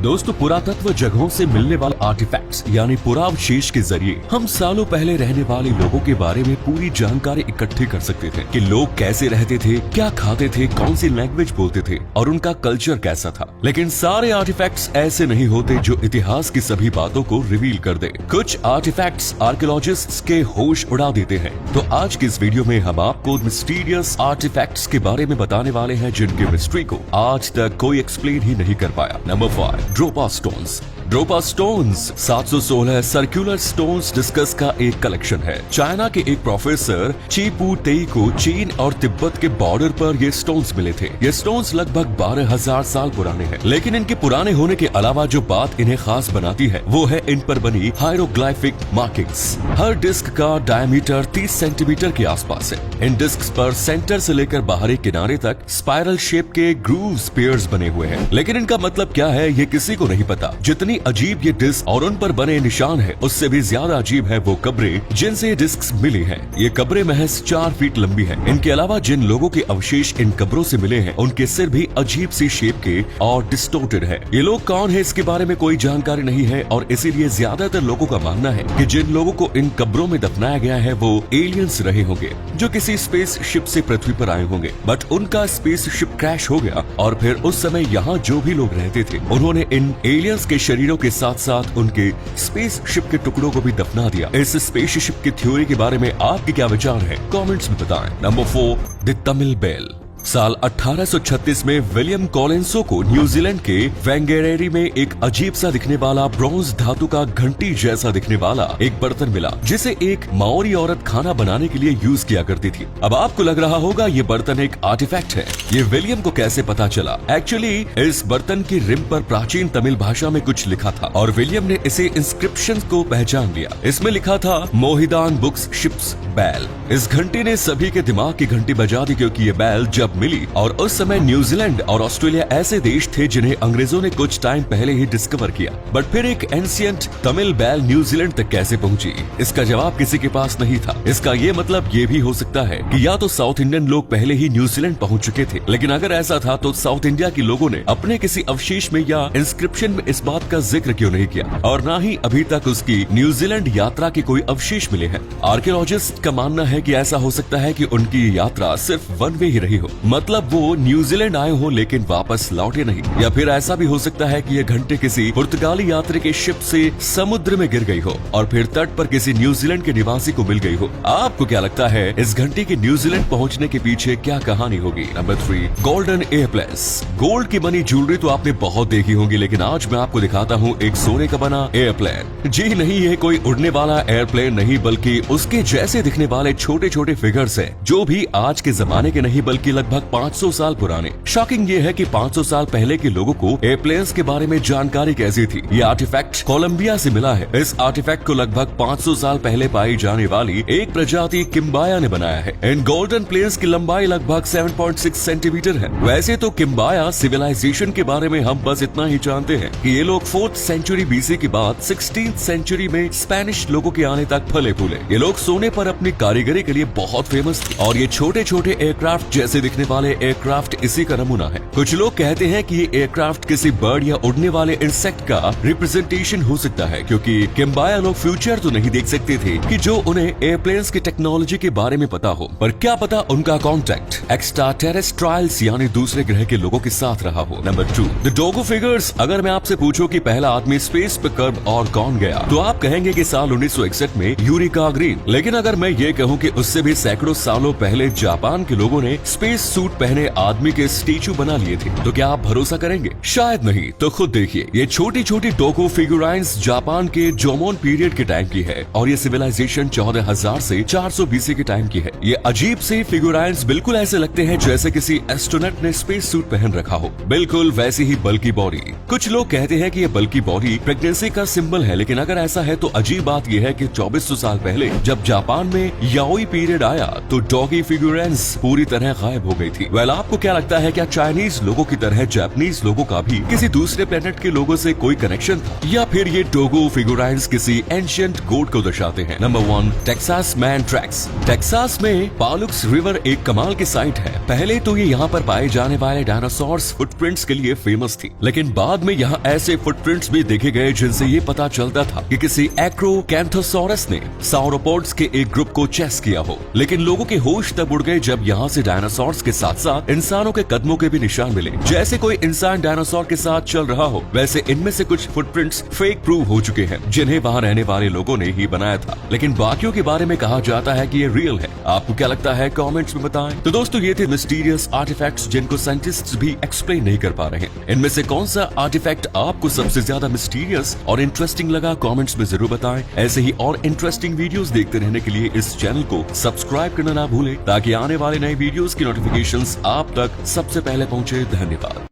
दोस्तों, पुरातत्व जगहों से मिलने वाले आर्टिफैक्ट्स यानी पुरावशेष के जरिए हम सालों पहले रहने वाले लोगों के बारे में पूरी जानकारी इकट्ठी कर सकते थे कि लोग कैसे रहते थे, क्या खाते थे, कौन सी लैंग्वेज बोलते थे और उनका कल्चर कैसा था। लेकिन सारे आर्टिफैक्ट्स ऐसे नहीं होते जो इतिहास की सभी बातों को रिवील कर दे। कुछ आर्टिफैक्ट्स आर्कियोलॉजिस्ट्स के होश उड़ा देते हैं। तो आज की इस वीडियो में हम आपको मिस्टीरियस आर्टिफैक्ट्स के बारे में बताने वाले हैं जिनकी मिस्ट्री को आज तक कोई एक्सप्लेन ही नहीं कर पाया। Number 5, Dropa stones. Dropa stones 716 circular stones discs का एक कलेक्शन है। चाइना के एक प्रोफेसर चीपू तेई को चीन और तिब्बत के बॉर्डर पर ये स्टोन्स मिले थे। ये स्टोन्स लगभग 12,000 साल पुराने हैं, लेकिन इनके पुराने होने के अलावा जो बात इन्हें खास बनाती है वो है इन पर बनी हायरोग्लाइफिक मार्किंग्स। हर डिस्क का डायमीटर 30 सेंटीमीटर के आसपास है। इन डिस्क पर सेंटर से लेकर बाहरी किनारे तक स्पाइरल शेप के ग्रूव स्पेयर्स बने हुए हैं, लेकिन इनका मतलब क्या है ये किसी को नहीं पता। जितनी अजीब ये डिस्क और उन पर बने निशान है, उससे भी ज्यादा अजीब है वो कब्रें जिनसे ये डिस्क मिली हैं। ये कब्रें महज 4 फीट लंबी हैं। इनके अलावा जिन लोगों के अवशेष इन कब्रों से मिले हैं उनके सिर भी अजीब सी शेप के और डिस्टोर्टेड है। ये लोग कौन है इसके बारे में कोई जानकारी नहीं है और इसीलिए ज्यादातर लोगों का मानना है कि जिन लोगों को इन कब्रों में दफनाया गया है वो एलियंस रहे होंगे जो किसी स्पेस शिप से पृथ्वी पर आए होंगे, बट उनका स्पेस शिप क्रैश हो गया और फिर उस समय यहाँ जो भी लोग रहते थे उन्होंने इन एलियंस के शरीरों के साथ साथ उनके स्पेस शिप के टुकड़ों को भी दफना दिया। इस स्पेस शिप की थ्योरी के बारे में आपके क्या विचार है, कमेंट्स में बताएं। Number 4, the Tamil bell. साल 1836 में विलियम कॉलिंसो को न्यूजीलैंड के वेंगेरेरी में एक अजीब सा दिखने वाला ब्रॉन्ज धातु का घंटी जैसा दिखने वाला एक बर्तन मिला जिसे एक माओरी औरत खाना बनाने के लिए यूज किया करती थी। अब आपको लग रहा होगा ये बर्तन एक आर्टिफैक्ट है। ये विलियम को कैसे पता चला? एक्चुअली इस बर्तन की रिम पर प्राचीन तमिल भाषा में कुछ लिखा था और विलियम ने इसे इंस्क्रिप्शन को पहचान लिया। इसमें लिखा था मोहिदान बुक्स शिप्स बैल। इस घंटी ने सभी के दिमाग की घंटी बजा दी क्योंकि ये बैल जब मिली और उस समय न्यूजीलैंड और ऑस्ट्रेलिया ऐसे देश थे जिन्हें अंग्रेजों ने कुछ टाइम पहले ही डिस्कवर किया, बट फिर एक एंशिएंट तमिल बैल न्यूजीलैंड तक कैसे पहुंची? इसका जवाब किसी के पास नहीं था। इसका ये मतलब ये भी हो सकता है कि या तो साउथ इंडियन लोग पहले ही न्यूजीलैंड पहुंच चुके थे, लेकिन अगर ऐसा था तो साउथ इंडिया के लोगों ने अपने किसी अवशेष में या इंस्क्रिप्शन में इस बात का जिक्र क्यों नहीं किया और न ही अभी तक उसकी न्यूजीलैंड यात्रा के कोई अवशेष मिले हैं। आर्कियोलॉजिस्ट का मानना है कि ऐसा हो सकता है कि उनकी यात्रा सिर्फ वन वे ही रही हो, मतलब वो न्यूजीलैंड आए हो लेकिन वापस लौटे नहीं। या फिर ऐसा भी हो सकता है कि ये घंटे किसी पुर्तगाली यात्री के शिप से समुद्र में गिर गई हो और फिर तट पर किसी न्यूजीलैंड के निवासी को मिल गई हो। आपको क्या लगता है इस घंटे के न्यूजीलैंड पहुंचने के पीछे क्या कहानी होगी? Number 3, golden एयरप्लेस। गोल्ड की बनी ज्वेलरी तो आपने बहुत देखी होगी, लेकिन आज मैं आपको दिखाता हूँ एक सोने का बना एयरप्लेन। जी नहीं, ये कोई उड़ने वाला एयरप्लेन नहीं बल्कि उसके जैसे दिखने वाले छोटे छोटे फिगर्स है जो भी आज के जमाने के नहीं बल्कि लगभग 500 साल पुराने। शॉकिंग ये है कि 500 साल पहले के लोगों को एयरप्लेन्स के बारे में जानकारी कैसी थी। ये आर्टिफैक्ट कोलंबिया से मिला है। इस आर्टिफैक्ट को लगभग 500 साल पहले पाई जाने वाली एक प्रजाति किम्बाया ने बनाया है। इन गोल्डन प्लेन्स की लंबाई लगभग 7.6 सेंटीमीटर है। वैसे तो किम्बाया सिविलाइजेशन के बारे में हम बस इतना ही जानते हैं कि ये लोग 4th सेंचुरी बीसी के बाद 16th सेंचुरी में स्पेनिश लोगों के आने तक फले फूले। ये लोग सोने पर अपनी कारीगरी के लिए बहुत फेमस थे और ये छोटे छोटे एयरक्राफ्ट जैसे दिखने वाले एयरक्राफ्ट इसी का नमूना है। कुछ लोग कहते हैं कि ये एयरक्राफ्ट किसी बर्ड या उड़ने वाले इंसेक्ट का रिप्रेजेंटेशन हो सकता है क्योंकि किम्बाया लोग फ्यूचर तो नहीं देख सकते थे कि जो उन्हें एयरप्लेन्स की टेक्नोलॉजी के बारे में पता हो, पर क्या पता उनका कॉन्टेक्ट एक्स्ट्रा टेरेस्ट्राइल्स यानी दूसरे ग्रह के लोगों के साथ रहा हो। Number 2, the Dogu figures. अगर मैं आपसे पूछूं कि पहला आदमी स्पेस पे कब और कौन गया तो आप कहेंगे कि साल 1961 में यूरी गागरिन। लेकिन अगर मैं ये कहूँ कि उससे भी सैकड़ों सालों पहले जापान के लोगों ने स्पेस सूट पहने आदमी के स्टैचू बना लिए थे तो क्या आप भरोसा करेंगे? शायद नहीं। तो खुद देखिए, ये छोटी छोटी डोगो फिगुराइंस जापान के जोमोन पीरियड के टाइम की है और ये सिविलाइजेशन 14,000 से 400 बीसी के टाइम की है। ये अजीब से फिगुराइंस बिल्कुल ऐसे लगते हैं जैसे किसी एस्ट्रोनॉट ने स्पेस सूट पहन रखा हो, बिल्कुल वैसी ही बल्कि बॉडी। कुछ लोग कहते हैं कि ये बल्कि बॉडी प्रेगनेंसी का सिंबल है, लेकिन अगर ऐसा है तो अजीब बात यह है कि 2400 साल पहले जब जापान में याओई पीरियड आया तो डॉगी फिगुराइंस पूरी तरह गायब हो हो गई थी। वेल, आपको क्या लगता है, क्या चाइनीज लोगों की तरह जापानीज लोगों का भी किसी दूसरे प्लेनेट के लोगों से कोई कनेक्शन था, या फिर ये टोगो फिगुराइंस किसी एंशिएंट गॉड को दर्शाते हैं? Number 1, Texas man tracks. Texas में पालुक्स रिवर एक कमाल की साइट है। पहले तो ये यहाँ पर पाए जाने वाले डायनासोर्स फुटप्रिंट्स के लिए फेमस थी, लेकिन बाद में यहाँ ऐसे फुटप्रिंट्स भी देखे गए जिनसे ये पता चलता था कि किसी एक्रोकैंथोसॉरस ने sauropods के एक ग्रुप को चेस किया हो। लेकिन लोगों के होश तब उड़ गए जब यहाँ से डायनासोर्स के साथ साथ इंसानों के कदमों के भी निशान मिले। जैसे कोई इंसान डायनासोर के साथ चल रहा हो, वैसे इनमें से कुछ फुटप्रिंट्स फेक प्रूव हो चुके हैं, जिन्हें वहाँ रहने वाले लोगों ने ही बनाया था। लेकिन बाकियों के बारे में कहा जाता है कि ये रियल है। आपको क्या लगता है, कमेंट्स में बताएं। तो दोस्तों, ये थे मिस्टीरियस आर्टिफैक्ट्स जिनको साइंटिस्ट्स भी एक्सप्लेन नहीं कर पा रहे हैं। इनमें से कौन सा आर्टिफैक्ट आपको सबसे ज्यादा मिस्टीरियस और इंटरेस्टिंग लगा, कमेंट्स में जरूर बताएं। ऐसे ही और इंटरेस्टिंग वीडियोस देखते रहने के लिए इस चैनल को सब्सक्राइब करना ना भूलें, ताकि आने वाले नए वीडियोस की नोटिफिकेशंस आप तक सबसे पहले पहुंचे। धन्यवाद।